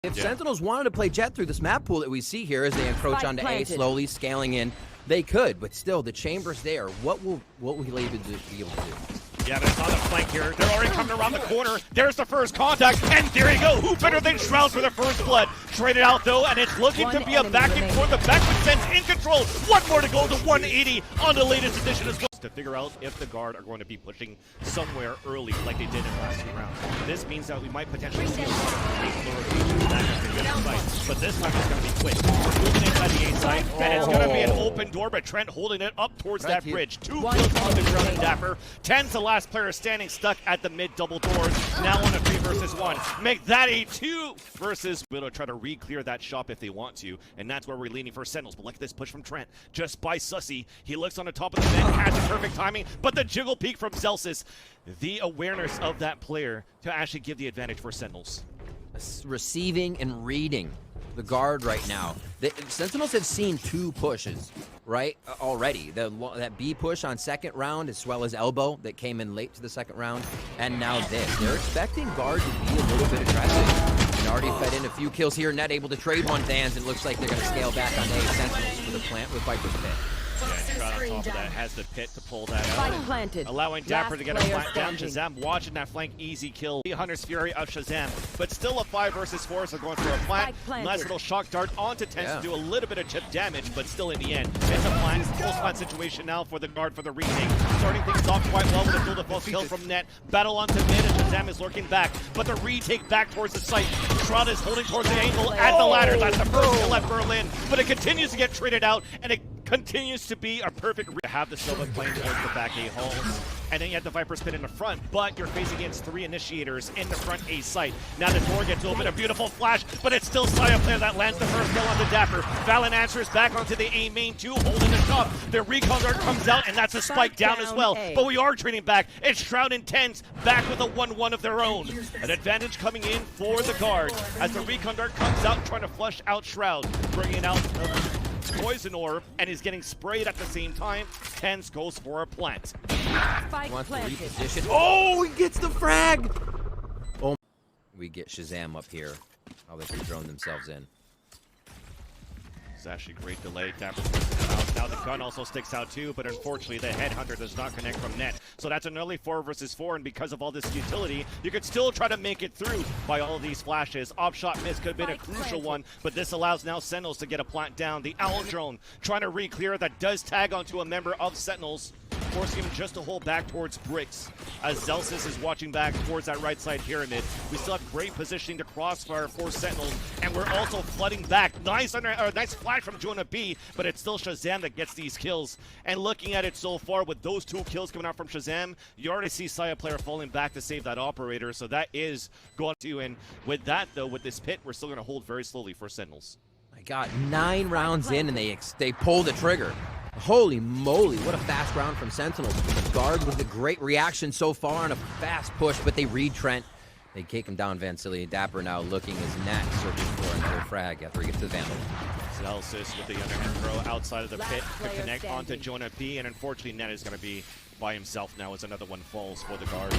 If Sentinels wanted to play Jet through this map pool that we see here as they encroach onto A, slowly scaling in, they could, but still, the chamber's there. What will he be able to do? Yeah, but it's on the flank here. They're already coming around the corner. There's the first contact, and there you go. Who better than Shrouds for the first blood? Traded out, though, and it's looking to be a back and forth. The backward sense in control. One more to go to 180 on the latest edition as well. To figure out if the guard are going to be pushing somewhere early like they did in the last 2 rounds. This means that we might potentially see a lot of rotations back at the good site, but this time it's going to be quick. We're moving inside the A site, and it's going to be an open door, but Trent holding it up towards that bridge. 2 kills on the ground and Dapper. 10's the last player standing stuck at the mid double doors, now on a 3 versus 1. Make that a 2 versus Widow. Try to re-clear that shop if they want to, and that's where we're leaning for Sentinels. But look at this push from Trent, just by Sussy. He looks on the top of the net, has it perfect timing, but the jiggle peek from Zelsis, the awareness of that player to actually give the advantage for Sentinels. Receiving and reading the guard right now. The Sentinels have seen 2 pushes, right, already. That B push on second round, as well as Elbow that came in late to the second round, and now this. They're expecting guard to be a little bit aggressive. And already fed in a few kills here. Net able to trade one Vans. It looks like they're going to scale back on A. Sentinels for the plant with Viper's Pit. Yeah, Shroud on top of that has the pit to pull that out. Allowing Dapper to get a flank down. Shazam watching that flank easy kill. The Hunter's Fury of Shazam, but still a 5 versus 4, so going for a plant. Nice little shock dart onto Tens to do a little bit of chip damage, but still in the end, it's a plant. Full plant situation now for the guard for the retake. Starting things off quite well with a build false kill from Net. Battle onto mid, and Shazam is lurking back, but the retake back towards the site. Shroud is holding towards the angle at the ladder. That's the first kill at Berlin, but it continues to get traded out, and it continues to be a perfect to have the Silva playing towards the back A halls. And then you have the Viper's Pit in the front, but you're facing against 3 initiators in the front A site. Now the door gets open, a beautiful flash, but it's still Saya player that lands the first kill on the Dapper. Valen answers back onto the A main 2, holding the top. The recon guard comes out, and that's a spike down as well. But we are trading back. It's Shroud and Tens back with a 1-1 of their own. An advantage coming in for the guard as the recon guard comes out trying to flush out Shroud, bringing out Poison Orb, and is getting sprayed at the same time. Tens goes for a plant. Wants to reposition. Oh, he gets the frag! Oh, we get Shazam up here. Oh, they can drone themselves in. It's actually a great delay. Dapper out. Now the gun also sticks out too, but unfortunately the headhunter does not connect from net. So that's an early 4 versus 4, and because of all this utility, you could still try to make it through by all of these flashes. Off shot miss could have been a crucial one, but this allows now Sentinels to get a plant down. The Owl drone trying to re-clear, that does tag onto a member of Sentinels, forcing him just to hold back towards bricks as Zelsis is watching back towards that right side pyramid. We still have great positioning to crossfire for Sentinels, and we're also flooding back. Nice flash from Jonah B, but it's still Shazam that gets these kills. And looking at it so far, with those 2 kills coming out from Shazam, you already see Saya player falling back to save that operator, so that is going to, and with that though, with this pit, we're still going to hold very slowly for Sentinels. I got 9 rounds in, and they pulled the trigger. Holy moly, what a fast round from Sentinels. The guard with a great reaction so far on a fast push, but they read Trent. They take him down, Vansili. Dapper now looking as Nat searching for another frag after he gets to the Vandal. Zelsis with the underhand throw outside of the pit to connect onto Jonah B, and unfortunately Nat is going to be by himself now as another one falls for the guard.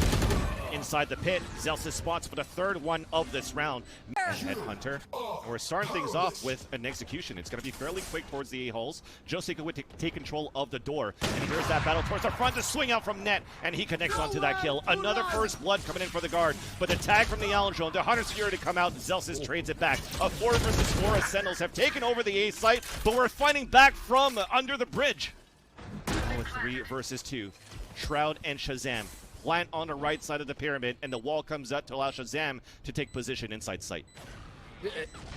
Inside the pit, Zelsis spots for the 3rd one of this round. Headhunter. We're starting things off with an execution. It's going to be fairly quick towards the A-holes. Josica would take control of the door. And here's that battle towards the front to swing out from net. And he connects onto that kill. Another first blood coming in for the guard. But the tag from the Allen drone, the Hunter Security to come out. Zelsis trades it back. A 4 versus 4 as Sentinels have taken over the A site. But we're fighting back from under the bridge. Now a 3 versus 2. Shroud and Shazam plant on the right side of the pyramid, and the wall comes up to allow Shazam to take position inside sight.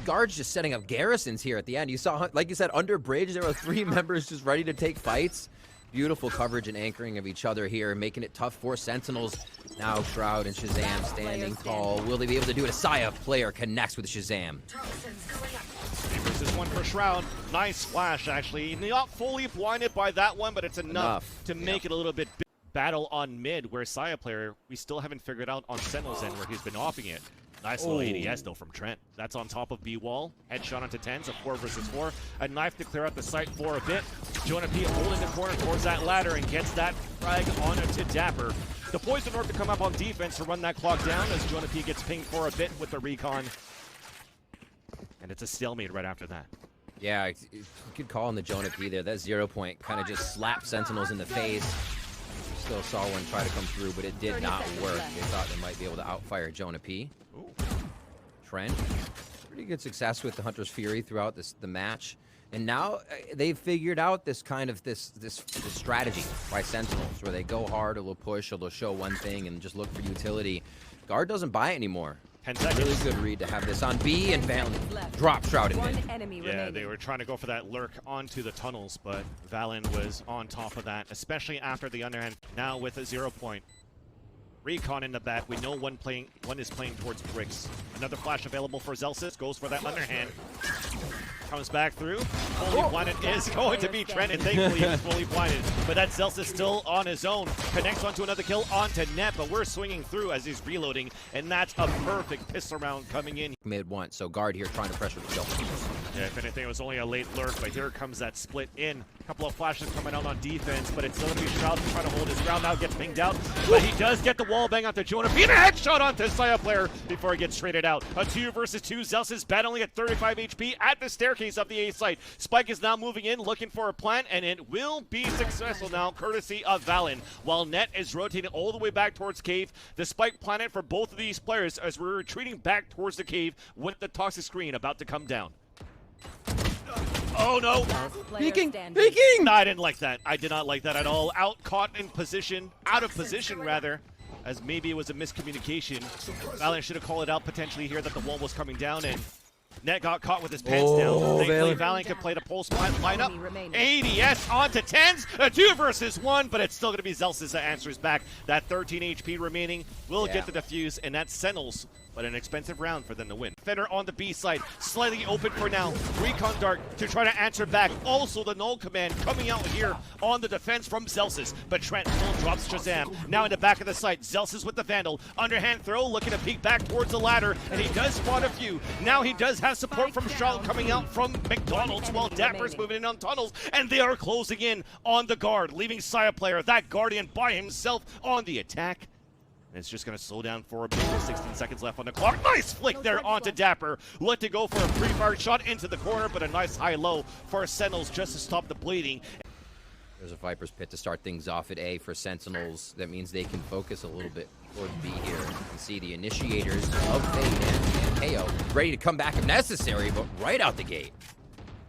Guard's just setting up garrisons here at the end. You saw, like you said, under bridge, there were 3 members just ready to take fights. Beautiful coverage and anchoring of each other here, making it tough for Sentinels. Now Shroud and Shazam standing tall. Will they be able to do it? A Saya player connects with Shazam. 3 versus 1 for Shroud. Nice flash, actually. Not fully blinded by that one, but it's enough to make it a little bit big. Battle on mid, where Saya player, we still haven't figured out on Sentinel's end where he's been offing it. Nice little ADS though from Trent. That's on top of B wall. Headshot onto Tens, a 4 versus 4. A knife to clear out the site for a bit. Jonah P holding the corner towards that ladder and gets that frag onto Dapper. The Poison Orb to come up on defense to run that clock down as Jonah P gets pinged for a bit with the recon. And it's a stalemate right after that. Yeah, good call on the Jonah P there. That 0 point kind of just slapped Sentinels in the face. Still saw one try to come through, but it did not work. They thought they might be able to outfire Jonah P. Ooh. Trent, pretty good success with the Hunter's Fury throughout the match. And now they've figured out this kind of this strategy by Sentinels, where they go hard, or they'll push, or they'll show one thing and just look for utility. Guard doesn't buy it anymore. 10 seconds. Really good read to have this on B, and Valen drop Shroud in mid. Yeah, they were trying to go for that lurk onto the tunnels, but Valen was on top of that, especially after the underhand. Now with a 0 point. Recon in the back. We know one is playing towards bricks. Another flash available for Zelsis. Goes for that underhand. Comes back through. Fully blinded is going to be Trent, and thankfully he was fully blinded. But that Zelsis still on his own. Connects onto another kill onto net, but we're swinging through as he's reloading, and that's a perfect pistol round coming in. Mid once, so Guard here trying to pressure the kill. Yeah, if anything, it was only a late lurk, but here comes that split in. A couple of flashes coming out on defense, but it's still going to be Shroud trying to hold his ground. Now gets pinged out, but he does get the wall bang onto Jonah. Being a headshot onto Saya player before he gets traded out. A 2 versus 2. Zelsis battling at 35 HP at the staircase of the A site. Spike is now moving in, looking for a plant, and it will be successful now, courtesy of Valen. While Net is rotating all the way back towards cave. The Spike planet for both of these players as we're retreating back towards the cave with the toxic screen about to come down. Oh no! Peeking! No, I didn't like that. I did not like that at all. Out caught in position, out of position rather, as maybe it was a miscommunication. Valen should have called it out potentially here that the wall was coming down, and Net got caught with his pants down. Thankfully, Valen could play the pulse lineup. ADS onto 10s, a 2 versus 1, but it's still going to be Zelsis that answers back. That 13 HP remaining will get the defuse, and that's Sentinels, but an expensive round for them to win. Fenner on the B side, slightly open for now. Recon Dart to try to answer back. Also the null command coming out here on the defense from Zelsis, but Trent still drops Shazam. Now in the back of the site, Zelsis with the Vandal. Underhand throw, looking to peek back towards the ladder, and he does spot a few. Now he does have support from Shroud coming out from McDonald's, while Dapper's moving in on tunnels, and they are closing in on the Guard, leaving Saya player, that Guardian by himself on the attack. And it's just going to slow down for a bit with 16 seconds left on the clock. Nice flick there onto Dapper. Let to go for a free-fire shot into the corner, but a nice high-low for Sentinels just to stop the bleeding. There's a Viper's Pit to start things off at A for Sentinels. That means they can focus a little bit toward B here. You can see the initiators of Fade and KO ready to come back if necessary, but right out the gate.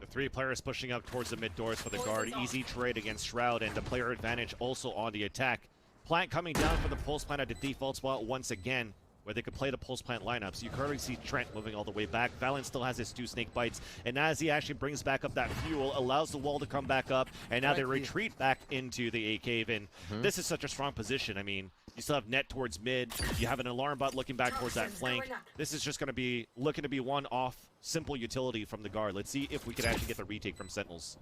The 3 players pushing up towards the mid doors for the Guard. Easy trade against Shroud, and the player advantage also on the attack. Plant coming down for the Pulse Plant at the default spot once again, where they could play the Pulse Plant lineups. You currently see Trent moving all the way back. Valen still has his 2 snake bites, and as he actually brings back up that fuel, allows the wall to come back up, and now they retreat back into the A cave. And this is such a strong position. I mean, you still have Net towards mid. You have an alarm bot looking back towards that flank. This is just going to be looking to be one off simple utility from the Guard. Let's see if we can actually get the retake from Sentinels.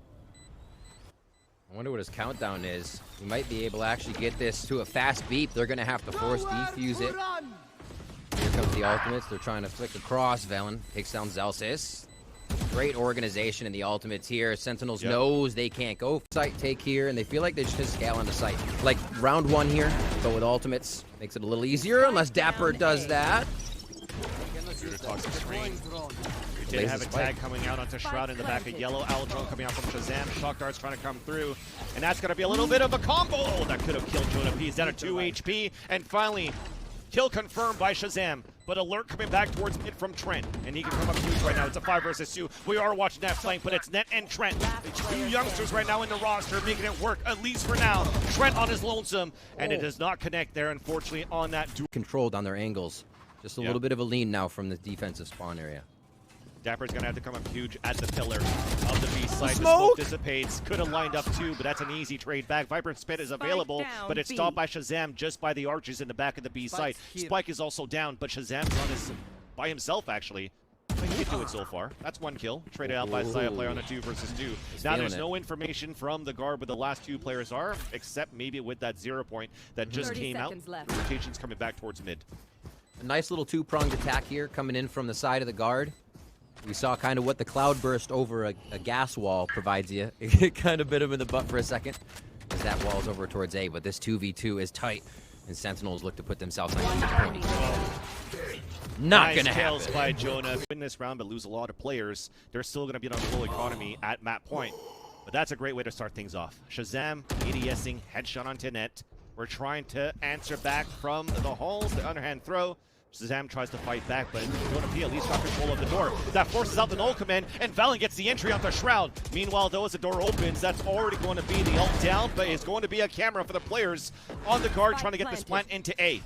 I wonder what his countdown is. We might be able to actually get this to a fast beep. They're going to have to force defuse it. Here comes the ultimates. They're trying to flick across. Valen takes down Zelsis. Great organization in the ultimates here. Sentinels knows they can't go site take here, and they feel like they should just scale on the site. Like round 1 here, but with ultimates. Makes it a little easier, unless Dapper does that. We did have a tag coming out onto Shroud in the back of yellow. Owl drone coming out from Shazam. Shock darts trying to come through. And that's going to be a little bit of a combo. Oh, that could have killed Jonah P. He's down to 2 HP. And finally, kill confirmed by Shazam. But alert coming back towards mid from Trent. And he can come up huge right now. It's a 5 versus 2. We are watching that flank, but it's Net and Trent. 2 youngsters right now in the roster making it work, at least for now. Trent on his lonesome. And it does not connect there, unfortunately, on that. Controlled on their angles. Just a little bit of a lean now from the defensive spawn area. Dapper's going to have to come up huge at the pillar of the B side. The smoke dissipates. Could have lined up 2, but that's an easy trade back. Vibrant Spit is available, but it's stopped by Shazam just by the archers in the back of the B side. Spike is also down, but Shazam's on his by himself, actually. He can do it so far. That's 1 kill. Traded out by Saya player on a 2 versus 2. Now there's no information from the Guard where the last 2 players are, except maybe with that 0 point that just came out. Rotation's coming back towards mid. A nice little 2-pronged attack here coming in from the side of the Guard. We saw kind of what the cloud burst over a gas wall provides you. It kind of bit him in the butt for a second as that wall's over towards A, but this 2v2 is tight, and Sentinels look to put themselves on the point. Not nice gonna kills happen. by Jonah. Win this round but lose a lot of players. They're still gonna be on a low economy at map point. But that's a great way to start things off. Shazam, ADSing, headshot onto net. We're trying to answer back from the halls, the underhand throw. Shazam tries to fight back, but Jonah P at least got control of the door. That forces out the null command, and Valorant gets the entry onto Shroud. Meanwhile, though, as the door opens, that's already going to be the ult down, but it's going to be a camera for the players on the guard trying to get this plant into A.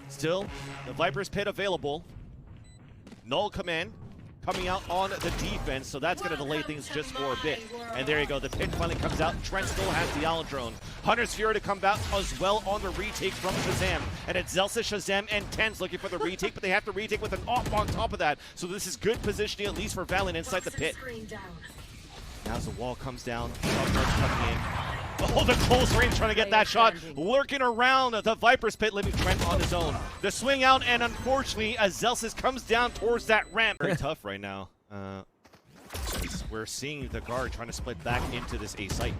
Still, the Viper's Pit available. Null command coming out on the defense, so that's going to delay things just for a bit. And there you go, the pit finally comes out. Trent still has the Allen drone. Hunter's Fury to come back as well on the retake from Shazam. And it's Zelsa, Shazam, and Tens looking for the retake, but they have to retake with an off on top of that. So this is good positioning, at least for Valorant inside the pit. Now as the wall comes down, coming in. Oh, the close range trying to get that shot. Lurking around the Viper's Pit, leaving Trent on his own. The swing out, and unfortunately, as Zelsis comes down towards that ramp. Very tough right now. We're seeing the guard trying to split back into this A site.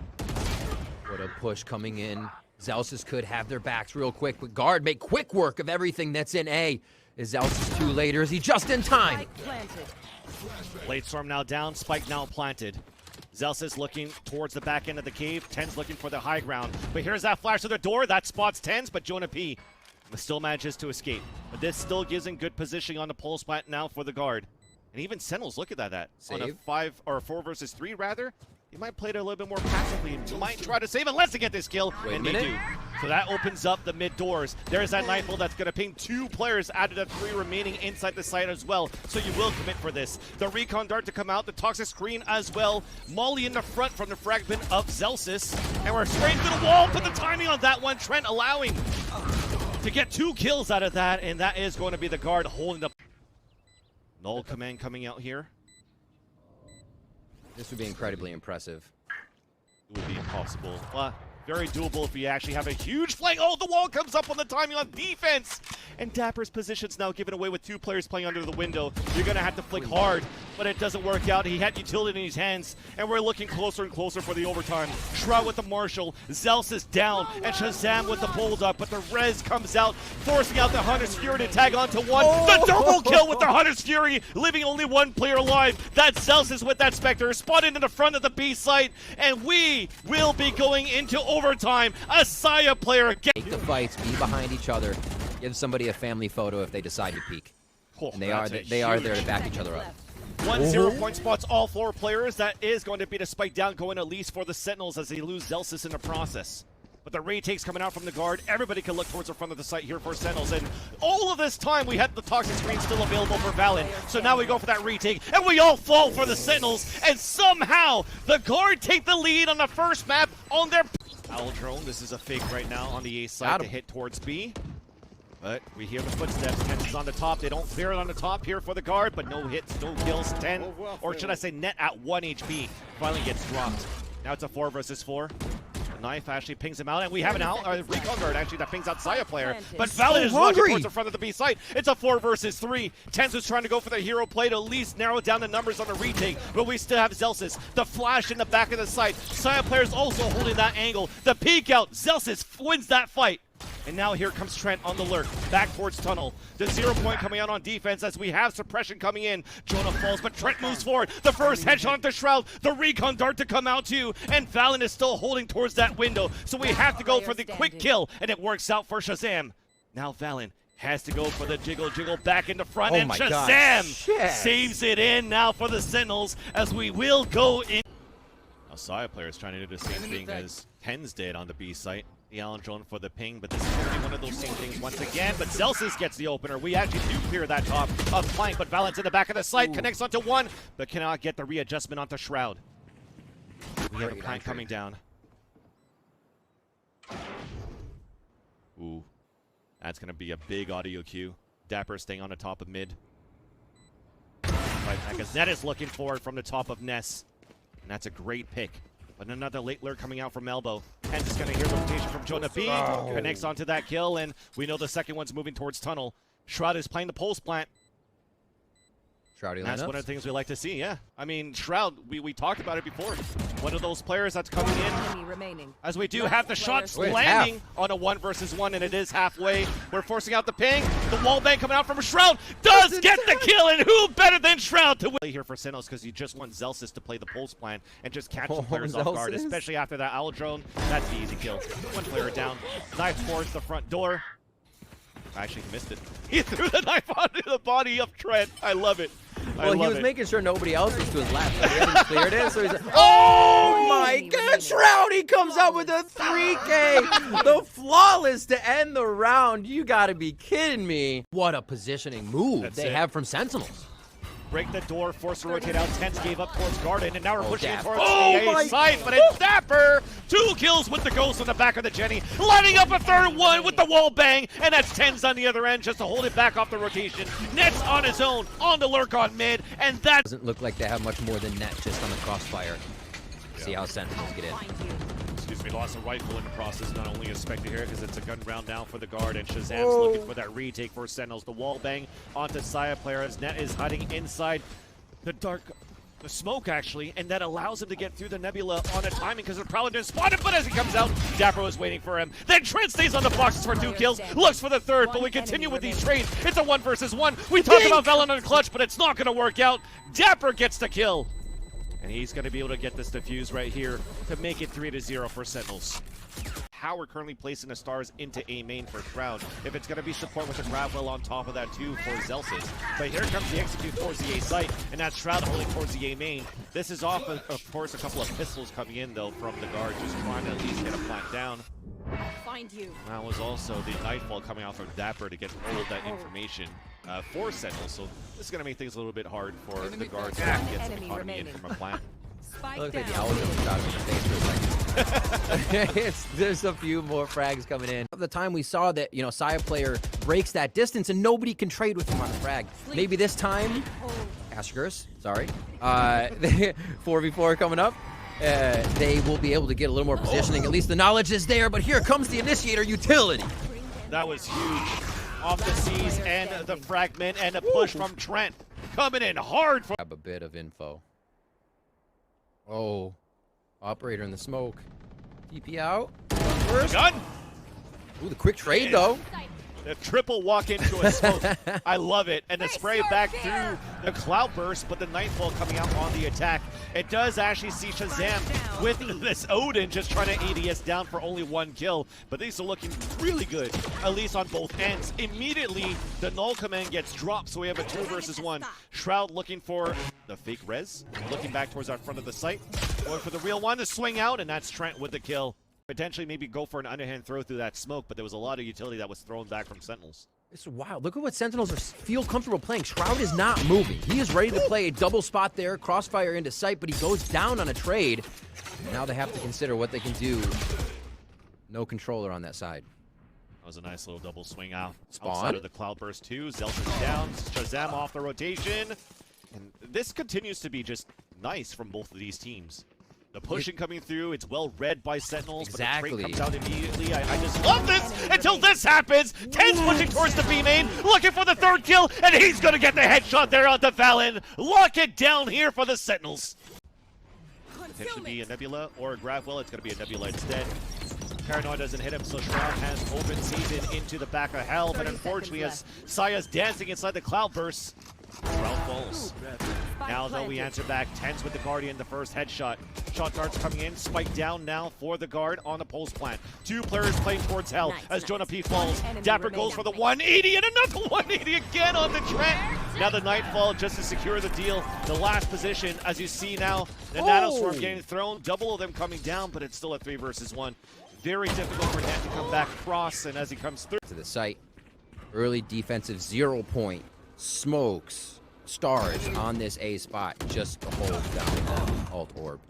What a push coming in. Zelsis could have their backs real quick, but guard make quick work of everything that's in A. Is Zelsis too late, or is he just in time? Blade Storm now down, Spike now planted. Zelsis looking towards the back end of the cave. Tens looking for the high ground. But here's that flash to the door. That spots Tens, but Jonah P still manages to escape. But this still gives him good positioning on the pulse plant now for the guard. And even Sentinels, look at that. Save. On a 5 or 4 versus 3 rather. He might play it a little bit more passively and might try to save unless they get this kill, and they do. So that opens up the mid doors. There's that Nightfall that's going to ping 2 players out of the 3 remaining inside the site as well. So you will commit for this. The Recon Dart to come out, the Toxic Screen as well. Molly in the front from the fragment of Zelsis. And we're spraying through the wall, put the timing on that one. Trent allowing to get 2 kills out of that, and that is going to be the guard holding the null command coming out here. This would be incredibly impressive. It would be impossible. Very doable if we actually have a huge flank. Oh, the wall comes up on the timing on defense. And Dapper's position's now given away with 2 players playing under the window. You're going to have to flick hard, but it doesn't work out. He had utility in his hands, and we're looking closer and closer for the overtime. Shroud with the Marshall. Zels is down, and Shazam with the Bulldog, but the res comes out, forcing out the Hunter's Fury to tag onto one. The double kill with the Hunter's Fury, leaving only 1 player alive. That's Zels with that Spectre, spotted in the front of the B site, and we will be going into overtime. A Saya player again. Take the fights, be behind each other, give somebody a family photo if they decide to peek. And they are there to back each other up. 1 0-point spots all 4 players. That is going to be the spike down going at least for the Sentinels as they lose Zelsis in the process. But the retake's coming out from the guard. Everybody can look towards the front of the site here for Sentinels. And all of this time, we had the Toxic Screen still available for Valorant. So now we go for that retake, and we all fall for the Sentinels. And somehow, the guard take the lead on the first map on their... Owl drone, this is a fake right now on the A side to hit towards B. But we hear the footsteps. Tens is on the top. They don't clear it on the top here for the guard, but no hits, no kills. 10, or should I say net at 1 HP, finally gets dropped. Now it's a 4 versus 4. The knife actually pings him out, and we have an recon guard actually that pings out Saya player. But Valorant is walking towards the front of the B site. It's a 4 versus 3. Tens is trying to go for the hero play to at least narrow down the numbers on the retake, but we still have Zelsis. The flash in the back of the site. Saya player is also holding that angle. The peek out. Zelsis wins that fight. And now here comes Trent on the lurk, back towards tunnel. The 0-point coming out on defense as we have suppression coming in. Jonah falls, but Trent moves forward. The first headshot to Shroud, the recon dart to come out too, and Valorant is still holding towards that window. So we have to go for the quick kill, and it works out for Shazam. Now Valorant has to go for the jiggle back in the front, and Shazam saves it in now for the Sentinels as we will go in. Now Saya player is trying to do the same thing as Tens did on the B site. The Allen drone for the ping, but this is going to be one of those same things once again. But Zelsis gets the opener. We actually do clear that top of flank, but Valorant's in the back of the site, connects onto 1, but cannot get the readjustment onto Shroud. We have a plank coming down. Ooh, that's going to be a big audio cue. Dapper staying on the top of mid. Right back as Net is looking for it from the top of Ness, and that's a great pick. But another late lurk coming out from Elbow. Tens is going to hear the rotation from Jonah B. Connects onto that kill, and we know the second one's moving towards tunnel. Shroud is playing the pulse plant. Shroudy That's lineups. one of the things we like to see, yeah. I mean, Shroud, we talked about it before. One of those players that's coming in, as we do have the shots landing on a 1v1, and it is halfway. We're forcing out the ping. The wall bang coming out from Shroud does get the kill, and who better than Shroud to win here for Sentinels, because you just want Zelsis to play the pulse plan and just catch the players off guard, especially after that owl drone. That's the easy kill. One player down. Knife towards the front door. Actually missed it. He threw the knife onto the body of Trent. I love it. Well, he was making sure nobody else was to his left. He hadn't cleared it, so he's like, oh my God, Shroudy comes out with a 3K. The flawless to end the round. You gotta be kidding me. What a positioning move they have from Sentinels. Break the door, force to rotate out. Tense gave up towards Garden, and now we're pushing it towards the A side, but it's Dapper. 2 kills with the ghost on the back of the Jenny, lining up a third one with the wall bang, and that's Tense on the other end just to hold it back off the rotation. Net's on his own, on the lurk on mid, and that doesn't look like they have much more than Net just on the crossfire. See how Sentinels get in. Excuse me, lost a rifle in the process, not only a Spectre here because it's a gun round down for the guard, and Shazam's looking for that retake for Sentinels. The wall bang onto Saya player as Net is hiding inside the smoke actually, and that allows him to get through the nebula on a timing because the Prowler didn't spawn it, but as he comes out, Dapper was waiting for him. Then Trent stays on the boxes for 2 kills, looks for the third, but we continue with these trades. It's a 1v1. We talked about Valorant clutch, but it's not going to work out. Dapper gets the kill. And he's going to be able to get this defuse right here to make it 3-0 for Sentinels. How we're currently placing the stars into A main for Shroud. If it's going to be support with the Gravwell on top of that too for Zelsis. But here comes the execute towards the A site, and that's Shroud holding towards the A main. This is off, of course, a couple of pistols coming in though from the guard, just trying to at least get a plant down. Find you. That was also the Nightfall coming out from Dapper to get all of that information for Sentinels, so this is going to make things a little bit hard for the guard to get some economy in from a plant. I look like the owl shot him in the face for a second. There's a few more frags coming in. At the time we saw that, you know, Saya player breaks that distance and nobody can trade with him on a frag. Maybe this time, SHROUD'S, sorry, 4v4 coming up. They will be able to get a little more positioning. At least the knowledge is there, but here comes the initiator utility. That was huge. Off the seas and the fragment and a push from Trent. Coming in hard. Grab a bit of info. Oh, operator in the smoke. TP out. First. Gun. Ooh, the quick trade though. The triple walk into a smoke. I love it. And the spray back through the cloudburst, but the Nightfall coming out on the attack. It does actually see Shazam with this Odin just trying to ADS down for only 1 kill. But these are looking really good, at least on both ends. Immediately, the null command gets dropped, so we have a 2v1. Shroud looking for the fake res, looking back towards our front of the site. Going for the real one to swing out, and that's Trent with the kill. Potentially maybe go for an underhand throw through that smoke, but there was a lot of utility that was thrown back from Sentinels. It's wild. Look at what Sentinels feel comfortable playing. Shroud is not moving. He is ready to play a double spot there, crossfire into sight, but he goes down on a trade. Now they have to consider what they can do. No controller on that side. That was a nice little double swing out. Spawn. Outside of the Cloudburst 2. Zelsis down. Shazam off the rotation. And this continues to be just nice from both of these teams. The pushing coming through, it's well read by Sentinels, Exactly. but the trade comes out immediately. I just love this until this happens. Tense pushing towards the B main, looking for the 3rd kill, and he's going to get the headshot there onto Valen. Lock it down here for the Sentinels. Potentially be a Nebula or a Gravwell. It's going to be a Nebula instead. Paranoid doesn't hit him, so Shroud has open season into the back of hell, but unfortunately as Saya's dancing inside the Cloudburst, Shroud falls. Now though we answer back, Tense with the Guardian, the first headshot. Shot darts coming in, spike down now for the guard on the pulse plant. 2 players playing towards hell as Jonah P falls. Dapper goes for the 180 and another 180 again on the Trent. Now the Nightfall just to secure the deal. The last position, as you see now, the Nanoswarm getting thrown, double of them coming down, but it's still a 3v1. Very difficult for Net to come back across, and as he comes through. To the site. Early defensive 0 point. Smokes. Stars on this A spot just to hold down that alt orb.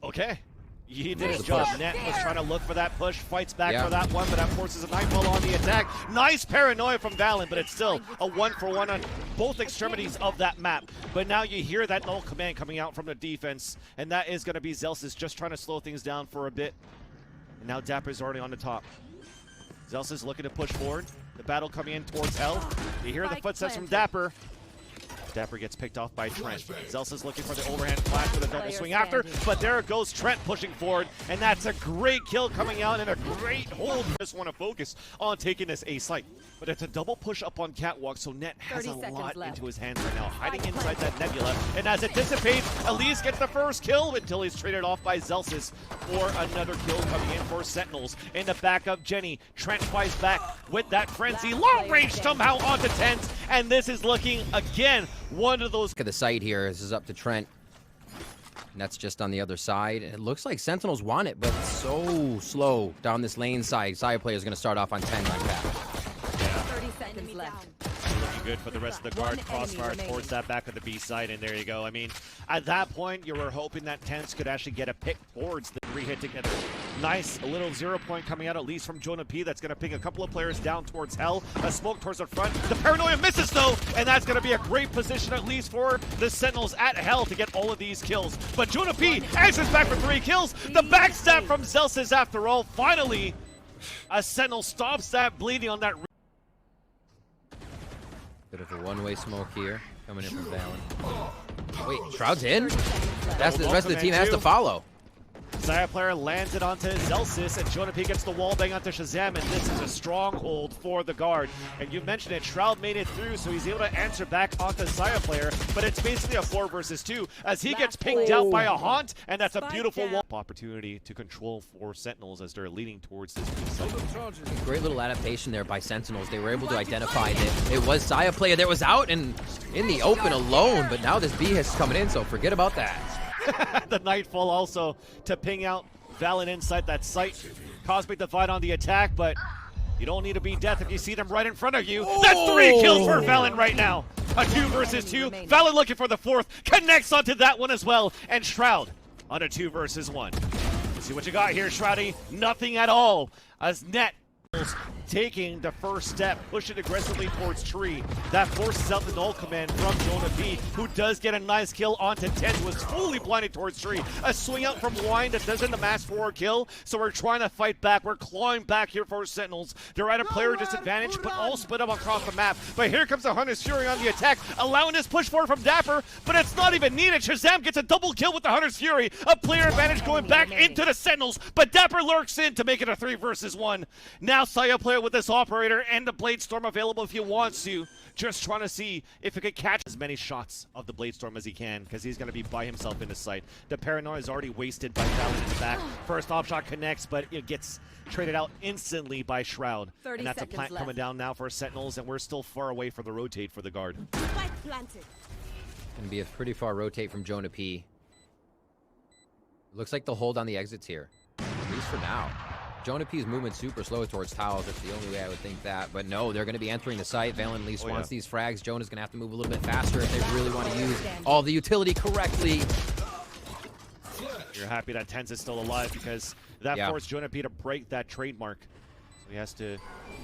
Okay. He did his job. Net was trying to look for that push, fights back for that one, but that forces a Nightfall on the attack. Nice paranoia from Valen, but it's still a 1-for-1 on both extremities of that map. But now you hear that null command coming out from the defense, and that is going to be Zelsis just trying to slow things down for a bit. And now Dapper's already on the top. Zelsis looking to push forward. The battle coming in towards hell. You hear the footsteps from Dapper. Dapper gets picked off by Trent. Zels is looking for the overhand flash with a double swing after, but there goes Trent pushing forward, and that's a great kill coming out and a great hold. Just want to focus on taking this A site. But it's a double push up on Catwalk, so Net has a lot into his hands right now, hiding inside that Nebula. And as it dissipates, Elise gets the first kill until he's traded off by Zelsis for another kill coming in for Sentinels. In the back of Jenny, Trent fights back with that frenzy. Long range somehow onto Tens, and this is looking, again, one of those. Look at the site here. This is up to Trent. Net's just on the other side. It looks like Sentinels want it, but it's so slow down this lane side. Side player is going to start off on 10 like that. 30 seconds left. Looking good for the rest of the guard. Crossfire towards that back of the B side, and there you go. I mean, at that point, you were hoping that Tens could actually get a pick towards the 3-hit together. Nice, a little 0 point coming out, at least from Jonah P. That's going to ping a couple of players down towards Hell. A smoke towards the front. The Paranoia misses, though, and that's going to be a great position, at least for the Sentinels at Hell to get all of these kills. But Jonah P answers back for 3 kills. The backstab from Zelsis, after all. Finally, a Sentinel stops that bleeding on that. Bit of a one-way smoke here coming in from Valen. Wait, Shroud's in? That's the rest of the team has to follow. Xayah player lands it onto Zelsis, and Jonah P gets the wall bang onto Shazam, and this is a stronghold for the guard. And you mentioned it, Shroud made it through, so he's able to answer back onto Xayah player, but it's basically a 4 versus 2, as he gets pinged out by a Haunt, and that's a beautiful wall. Opportunity to control for Sentinels as they're leading towards this. Great little adaptation there by Sentinels. They were able to identify that it was Xayah player that was out and in the open alone, but now this B is coming in, so forget about that. The Nightfall also to ping out Valen inside that site. Cosmic Divide on the attack, but you don't need to be death if you see them right in front of you. That's 3 kills for Valen right now. A 2 versus 2. Valen looking for the 4th. Connects onto that one as well. And Shroud on a 2 versus 1. Let's see what you got here, Shroudy. Nothing at all. As Net taking the first step, pushing aggressively towards Tree. That forces out the null command from Jonah B, who does get a nice kill onto 10, was fully blinded towards Tree. A swing out from Wine that doesn't amass for a kill, so we're trying to fight back. We're clawing back here for Sentinels. They're at a player disadvantage, but all split up across the map. But here comes the Hunter's Fury on the attack, allowing this push forward from Dapper, but it's not even needed. Shazam gets a double kill with the Hunter's Fury. A player advantage going back into the Sentinels, but Dapper lurks in to make it a 3 versus 1. Now Xayah player with this operator and the Blade Storm available if he wants to. Just trying to see if he could catch as many shots of the Blade Storm as he can, because he's going to be by himself in the site. The Paranoia is already wasted by Valen in the back. First op shot connects, but it gets traded out instantly by Shroud. And that's a plant left coming down now for Sentinels, and we're still far away for the rotate for the guard. Gonna be a pretty far rotate from Jonah P. Looks like they'll hold on the exits here, at least for now. Jonah P's movement super slow towards towers. That's the only way I would think that. But no, they're going to be entering the site. Valen at least wants these frags. Jonah's going to have to move a little bit faster if they really want to use all the utility correctly. You're happy that Tens is still alive, because that forced Jonah P to break that trademark. So he has to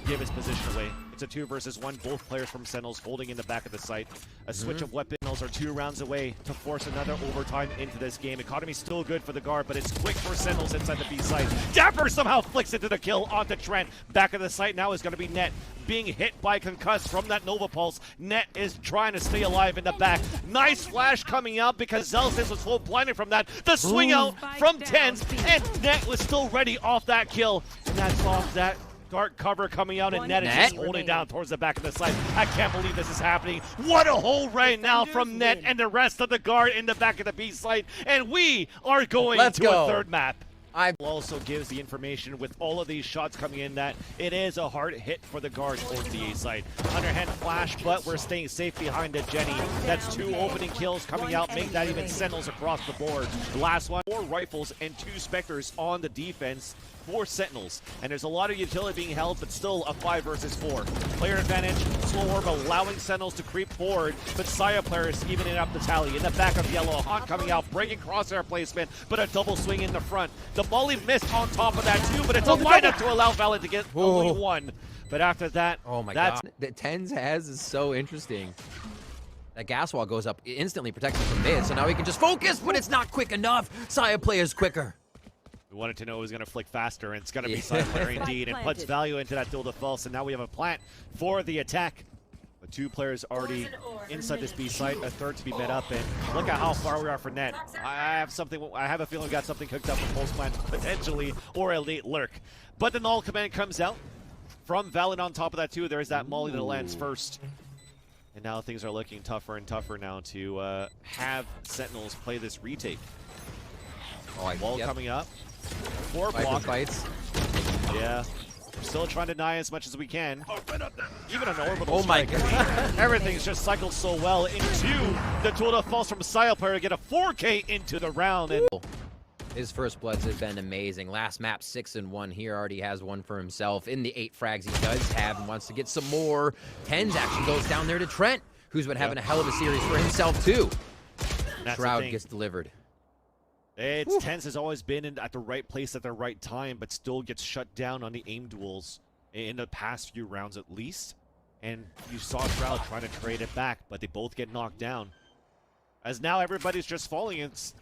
give his position away. It's a 2 versus 1. Both players from Sentinels holding in the back of the site. A switch of weapons are 2 rounds away to force another overtime into this game. Economy's still good for the guard, but it's quick for Sentinels inside the B site. Dapper somehow flicks into the kill onto Trent. Back of the site now is going to be Net, being hit by concuss from that Nova Pulse. Net is trying to stay alive in the back. Nice flash coming out because Zelsis was full blinded from that. The swing out from Tens, and Net was still ready off that kill. And that's off that dark cover coming out, and Net is just holding down towards the back of the site. I can't believe this is happening. What a hole right now from Net and the rest of the guard in the back of the B site. And we are going to a 3rd map. Also gives the information with all of these shots coming in that it is a hard hit for the guard towards the A side. Underhand flash, but we're staying safe behind the Jenny. That's 2 opening kills coming out, make that even Sentinels across the board. The last one, 4 rifles and 2 Spectres on the defense for Sentinels. And there's a lot of utility being held, but still a 5 versus 4. Player advantage, slow orb allowing Sentinels to creep forward, but Xayah players evening up the tally. In the back of Yellow, a Haunt coming out, breaking crosshair placement, but a double swing in the front. The Molly missed on top of that too, but it's a lineup to allow Valen to get only 1. But after that, oh my god, that Tens has is so interesting. That gas wall goes up, instantly protects him from mid, so now he can just focus, but it's not quick enough. Xayah player's quicker. We wanted to know it was going to flick faster, and it's going to be Xayah player indeed, and puts value into that duel to false, and now we have a plant for the attack. But 2 players already inside this B site, a third to be met up, and look at how far we are from net. I have a feeling we got something cooked up with Pulse Plant, potentially, or a late lurk. But the null command comes out from Valorant on top of that too. There is that molly that lands first. And now things are looking tougher and tougher now to have Sentinels play this retake. Wall coming up. 4 block. Fights. Yeah. We're still trying to deny as much as we can. Even an orbital Oh my strike. god. Everything's just cycled so well into the tool that falls from Sia player to get a 4K into the round. And his first bloods have been amazing. Last map 6-1 here, already has one for himself. In the 8 frags he does have and wants to get some more. Tens actually goes down there to Trent, who's been having a hell of a series for himself too. Shroud gets delivered. Tens has always been at the right place at the right time, but still gets shut down on the aim duels in the past few rounds at least. And you saw Shroud trying to trade it back, but they both get knocked down. As now everybody's just falling, it's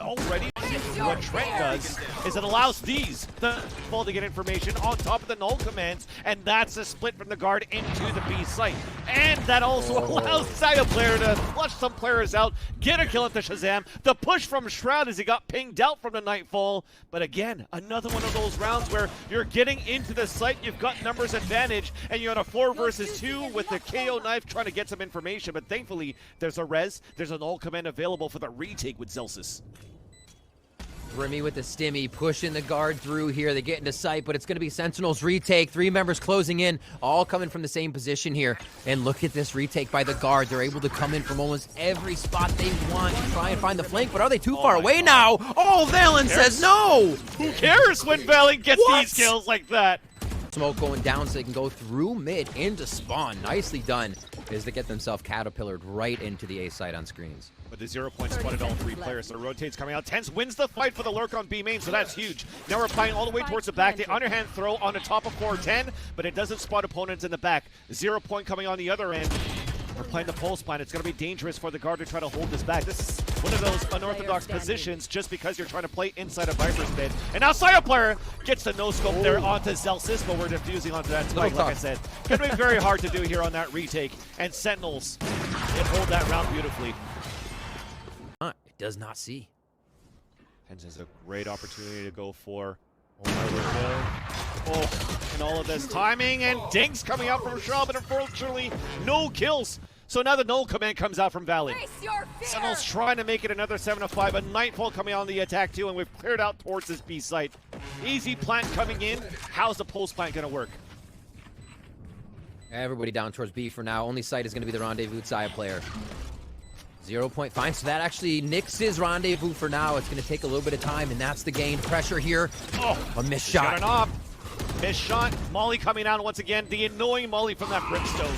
already what Trent does is it allows these to fall to get information on top of the null commands, and that's a split from the guard into the B site. And that also allows Sia player to flush some players out, get a kill into Shazam. The push from Shroud as he got pinged out from the Nightfall. But again, another one of those rounds where you're getting into the site, you've got numbers advantage, and you're on a 4 versus 2 with the KO knife trying to get some information. But thankfully, there's a res, there's a null command available for the retake with Zelsis. Remy with the stimmy, pushing the guard through here. They get into sight, but it's going to be Sentinels retake. 3 members closing in, all coming from the same position here. And look at this retake by the guard. They're able to come in from almost every spot they want to try and find the flank, but are they too far away now? Oh, Valen says no! Who cares when Valen gets these kills like that? Smoke going down so they can go through mid into spawn. Nicely done is to get themselves caterpillared right into the A site on screens. But the 0 point spotted all 3 players, so rotates coming out. Tens wins the fight for the lurk on B main, so that's huge. Now we're playing all the way towards the back. The underhand throw on the top of 410, but it doesn't spot opponents in the back. 0 point coming on the other end. We're playing the pulse plan. It's going to be dangerous for the guard to try to hold this back. This is one of those unorthodox positions just because you're trying to play inside a Viper's mid. And now Sia player gets the no-scope there onto Zelsis, but we're diffusing onto that spike, like I said. Going to be very hard to do here on that retake. And Sentinels can hold that round beautifully. It does not see. Tens has a great opportunity to go for and all of this timing, and dinks coming out from Shroud, but unfortunately no kills. So now the null command comes out from Valley. Sentinels trying to make it another 7-5, a Nightfall coming on the attack too, and we've cleared out towards this B site. Easy plant coming in. How's the pulse plant going to work? Everybody down towards B for now. Only site is going to be the Rendezvous Sia player. 0 point fine, so that actually nicks his Rendezvous for now. It's going to take a little bit of time, and that's the gain. Pressure here. Oh, a missed shot. Got it off. Missed shot. Molly coming out once again. The annoying Molly from that Brimstone.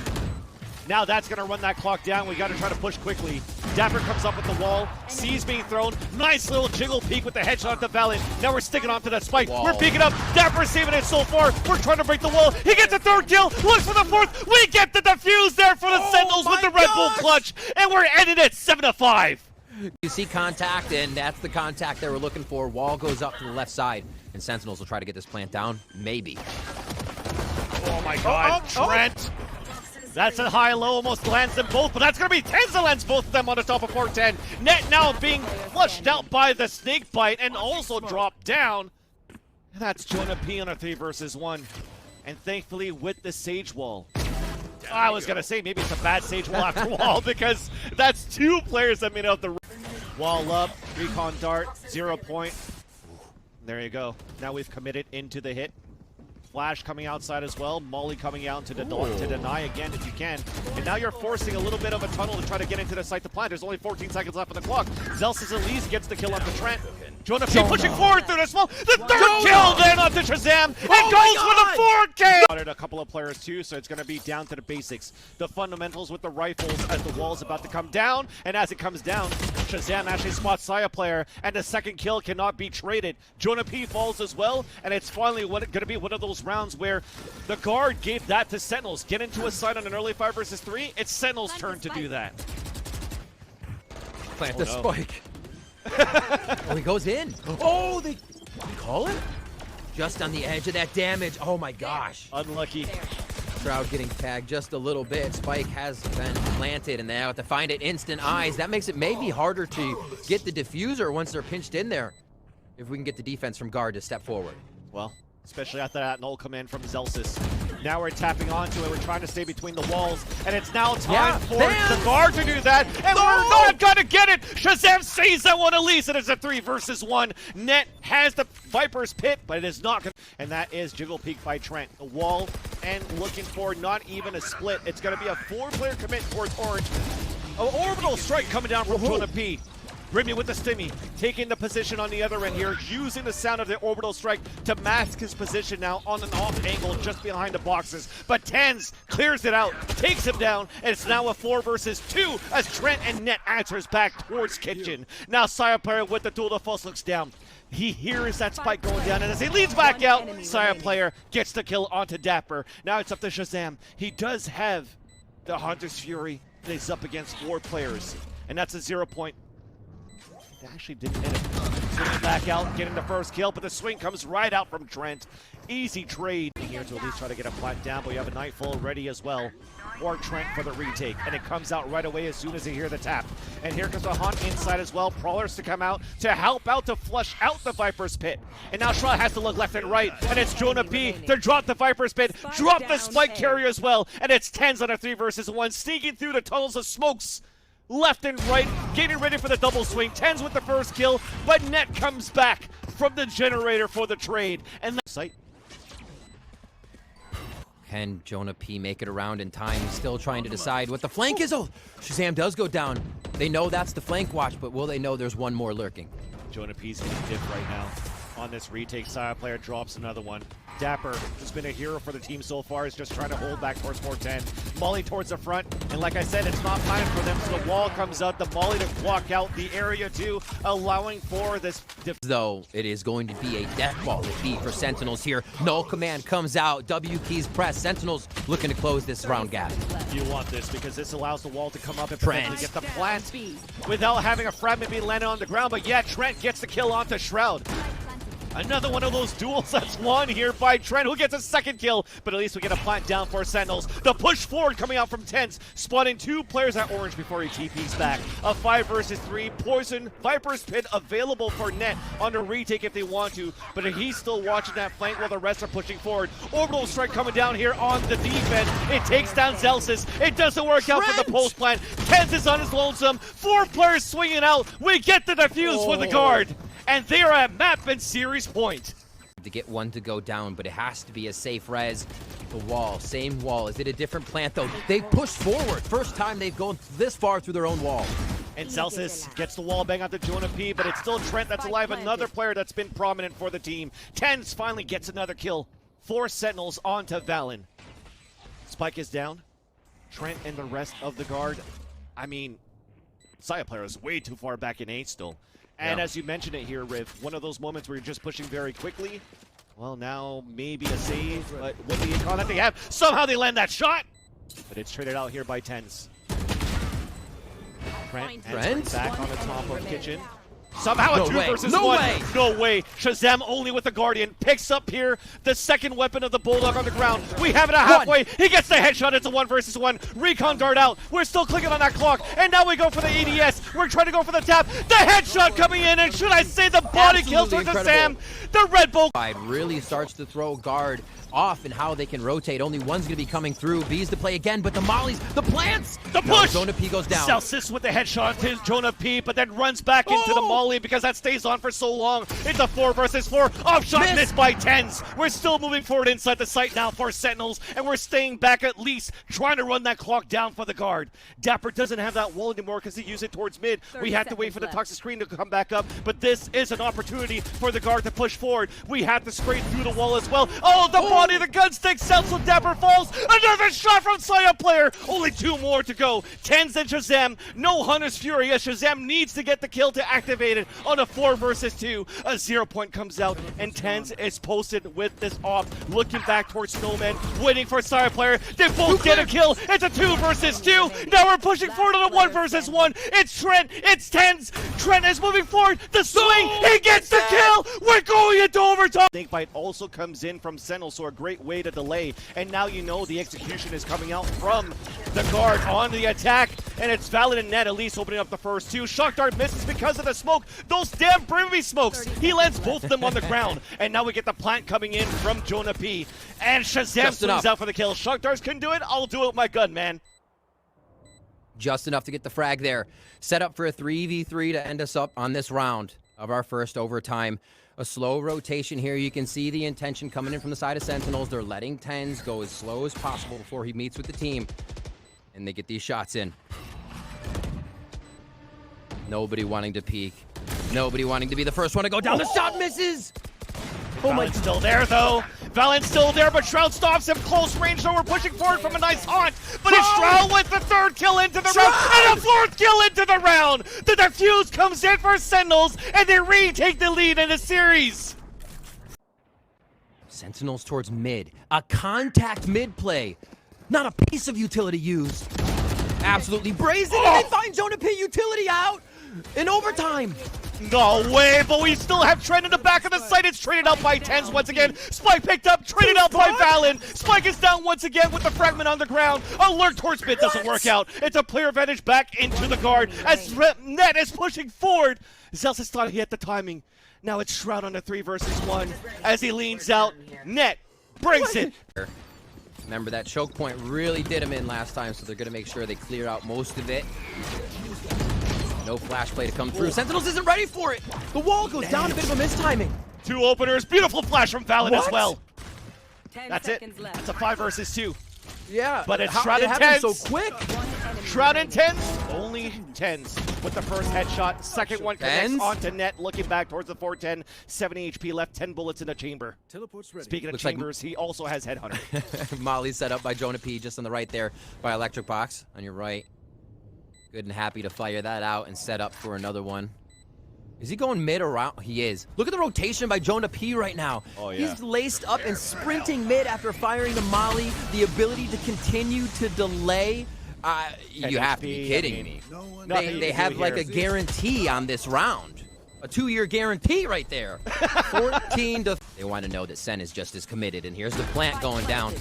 Now that's going to run that clock down. We got to try to push quickly. Dapper comes up with the wall. C's being thrown. Nice little jiggle peek with the headshot to Valen. Now we're sticking onto that spike. Wall. We're peeking up. Dapper saving it so far. We're trying to break the wall. He gets the 3rd kill. Looks for the 4th. We get the defuse there for the Sentinels with the Red Bull clutch. And we're ending it 7-5. You see contact, and that's the contact they were looking for. Wall goes up to the left side, and Sentinels will try to get this plant down. Maybe. Oh my god. Trent. That's a high-low, almost lands them both, but that's going to be Tens that lands both of them on the top of 410. Net now being flushed out by the snake bite and also dropped down. And that's Jonah P on a 3 versus 1. And thankfully with the Sage Wall. I was going to say maybe it's a bad Sage Wall after wall because that's 2 players that made out the wall up. Recon dart, 0 point. There you go. Now we've committed into the hit. Flash coming outside as well. Molly coming out to deny again if you can. And now you're forcing a little bit of a tunnel to try to get into the site to plant. There's only 14 seconds left on the clock. Zelsis at least gets the kill onto Trent. Jonah P pushing forward through the smoke. The 3rd kill then onto Shazam. And goes for the 4th kill. A couple of players too, so it's going to be down to the basics. The fundamentals with the rifles as the wall is about to come down. And as it comes down, Shazam actually spots Sia player. And the 2nd kill cannot be traded. Jonah P falls as well. And it's finally going to be one of those rounds where the guard gave that to Sentinels. Get into a site on an early 5 versus 3. It's Sentinels' turn to do that. Plant the spike. Oh, he goes in. Oh, they call it? Just on the edge of that damage. Oh my gosh. Unlucky. Shroud getting tagged just a little bit. Spike has been planted, and they have to find it instant eyes. That makes it maybe harder to get the diffuser once they're pinched in there. If we can get the defense from guard to step forward. Well, especially after that null command from Zelsis. Now we're tapping onto it. We're trying to stay between the walls. And it's now time for the guard to do that. And we're not going to get it. Shazam sees that one at least. And it's a 3 versus 1. Net has the Viper's pit, but it is not going to. And that is Jiggle Peek by Trent. The wall and looking for not even a split. It's going to be a 4-player commit towards Orange. An orbital strike coming down from Jonah P. Brimmy with the stimmy, taking the position on the other end here, using the sound of the orbital strike to mask his position now on an off angle just behind the boxes. But Tens clears it out, takes him down, and it's now a 4 versus 2 as Trent and Net answers back towards Kitchen. Now Saya player with the duel to Fuss looks down. He hears that spike going down, and as he leads back out, Saya player gets the kill onto Dapper. Now it's up to Shazam. He does have the Hunter's Fury that he's up against 4 players, and that's a 0 point. They actually didn't hit him. Swinging back out, getting the first kill, but the swing comes right out from Trent. Easy trade here to at least try to get a plant down, but you have a Nightfall ready as well for Trent for the retake. And it comes out right away as soon as they hear the tap. And here comes the hunt inside as well. Prowlers to come out to help out to flush out the Viper's pit. And now Shroud has to look left and right. And it's Jonah P to drop the Viper's pit, drop the spike carrier as well. And it's Tens on a 3 versus 1, sneaking through the tunnels of smokes. Left and right, getting ready for the double swing. Tens with the first kill, but Net comes back from the generator for the trade. And sight. Can Jonah P make it around in time? He's still trying to decide what the flank is. Oh, Shazam does go down. They know that's the flank watch, but will they know there's one more lurking? Jonah P's getting dipped right now on this retake. Saya player drops another one. Dapper, who's been a hero for the team so far, is just trying to hold back towards 410. Molly towards the front, and like I said, it's not time for them, so the wall comes out, the Molly to block out the area too, allowing for this. Though it is going to be a death ball to be for Sentinels here. Null command comes out, W keys press. Sentinels looking to close this round gap. You want this because this allows the wall to come up and potentially get the plant without having a fragment be landed on the ground, but yet Trent gets the kill onto Shroud. Another one of those duels that's won here by Trent, who gets a second kill, but at least we get a plant down for Sentinels. The push forward coming out from Tens, spotting 2 players at Orange before he TP's back. A 5 versus 3, Poison, Viper's Pit available for Net on the retake if they want to, but he's still watching that flank while the rest are pushing forward. Orbital strike coming down here on the defense. It takes down Zelsis. It doesn't work out for the post plant. Tens is on his lonesome. 4 players swinging out. We get the defuse for the guard. And they are at map and series point. To get one to go down, but it has to be a safe res. The wall, same wall. Is it a different plant though? They push forward. First time they've gone this far through their own wall. And Celsius gets the wall bang onto Jonah P, but it's still Trent that's alive. Another player that's been prominent for the team. Tens finally gets another kill. 4 Sentinels onto Valen. Spike is down. Trent and the rest of the guard. I mean, Saya player is way too far back in 8 still. And as you mentioned it here, Riv, one of those moments where you're just pushing very quickly. Well, now maybe a save, but with the icon that they have, somehow they land that shot! But it's traded out here by Tens. Trent back on the top of Kitchen. Somehow a 2 versus 1. No way. Shazam only with the Guardian. Picks up here the second weapon of the Bulldog on the ground. We have it at halfway. He gets the headshot. It's a 1 versus 1. Recon guard out. We're still clicking on that clock. And now we go for the ADS. We're trying to go for the tap. The headshot coming in. And should I say the body kills towards the Sam. The Red Bull really starts to throw guard off and how they can rotate. Only one's going to be coming through. B's to play again, but the mollies, the plants, the push. Jonah P goes down. Celsius with the headshot to Jonah P, but then runs back into the molly because that stays on for so long. It's a 4 versus 4. Off shot missed by Tens. We're still moving forward inside the site now for Sentinels, and we're staying back at least, trying to run that clock down for the guard. Dapper doesn't have that wall anymore because he used it towards mid. We have to wait for the toxic screen to come back up, but this is an opportunity for the guard to push forward. We have to scrape through the wall as well. Oh, the body, the gun stick, so Dapper falls. Another shot from Saya player. Only 2 more to go. Tens and Shazam. No Hunter's Fury as Shazam needs to get the kill to activate it on a 4 versus 2. A 0 point comes out and Tens is posted with this off. Looking back towards Snowman. Waiting for Saya player. They both get a kill. It's a 2 versus 2. Now we're pushing forward on a 1 versus 1. It's Trent. It's Tens. Trent is moving forward. The swing. He gets the kill. We're going into overtime. Snakebite also comes in from Sentinel Sword. a great way to delay. And now you know the execution is coming out from the guard on the attack. And it's Valorant and Net at least opening up the first two. Shock Dart misses because of the smoke. Those damn Brimby smokes. He lands both of them on the ground. And now we get the plant coming in from Jonah P. And Shazam swings out for the kill. Shock Darts can do it. I'll do it with my gun, man. Just enough to get the frag there. Set up for a 3v3 to end us up on this round of our first overtime. A slow rotation here. You can see the intention coming in from the side of Sentinels. They're letting Tens go as slow as possible before he meets with the team. And they get these shots in. Nobody wanting to peek. Nobody wanting to be the first one to go down. The shot misses! Oh my! Still there though. Valent's still there, but Shroud stops him close range. So we're pushing forward from a nice haunt. But it's Shroud with the third kill into the round and a fourth kill into the round. The defuse comes in for Sentinels, and they retake the lead in the series. Sentinels towards mid. A contact mid play. Not a piece of utility used. Absolutely brazen, and they find Jonah P utility out in overtime. No way, but we still have Trent in the back of the site. It's traded out by Tens once again. Spike picked up, traded out by Valen. Spike is down once again with the fragment on the ground. Alert towards mid doesn't work out. It's a player advantage back into the guard as Net is pushing forward. Zelsis thought he had the timing. Now it's Shroud on the 3 versus 1 as he leans out. Net brings it. Remember, that choke point really did him in last time, so they're going to make sure they clear out most of it. No flash play to come through. Sentinels isn't ready for it. The wall goes down, a bit of a mistiming. 2 openers. Beautiful flash from Valen as well. That's it. That's a 5 versus 2. Yeah. But it's Shroud and Tens. So quick. Shroud and Tens. Only Tens with the first headshot. Second one connects onto Net. Looking back towards the 410. 70 HP left. 10 bullets in the chamber. Speaking of Looks chambers, he also has Headhunter. Molly set up by Jonah P just on the right there by Electric Box on your right. Good and happy to fire that out and set up for another one. Is he going mid or out? He is. Look at the rotation by Jonah P right now. Oh, yeah. He's laced up and sprinting mid after firing the molly. The ability to continue to delay. You have to be kidding me. They have like a guarantee on this round. A 2-year guarantee right there. 14 to... They want to know that Sen is just as committed. And here's the plant going down.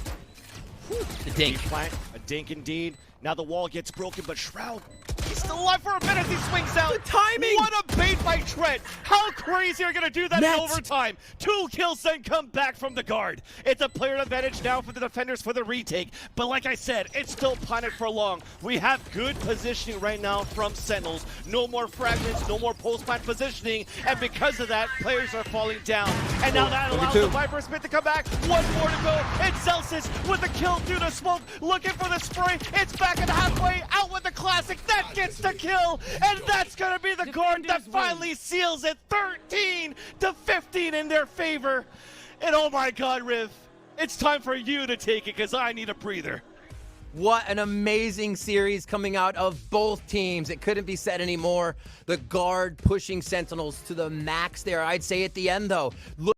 The dink. Plant, a dink indeed. Now the wall gets broken, but Shroud, he's still alive for a minute as he swings out. The timing! What a bait by Trent. How crazy are you going to do that in overtime? 2 kills then come back from the guard. It's a player advantage now for the defenders for the retake. But like I said, it's still planted for long. We have good positioning right now from Sentinels. No more fragments, no more post-plant positioning. And because of that, players are falling down. And now that allows the Viper Smith to come back. 1 more to go. It's Celsius with the kill due to smoke. Looking for the spray. It's back and halfway out with the classic. That gets the kill. And that's going to be the guard that finally seals it. 13 to 15 in their favor. And oh my God, Riv, it's time for you to take it because I need a breather. What an amazing series coming out of both teams. It couldn't be said anymore. The guard pushing Sentinels to the max there. I'd say at the end, though. Look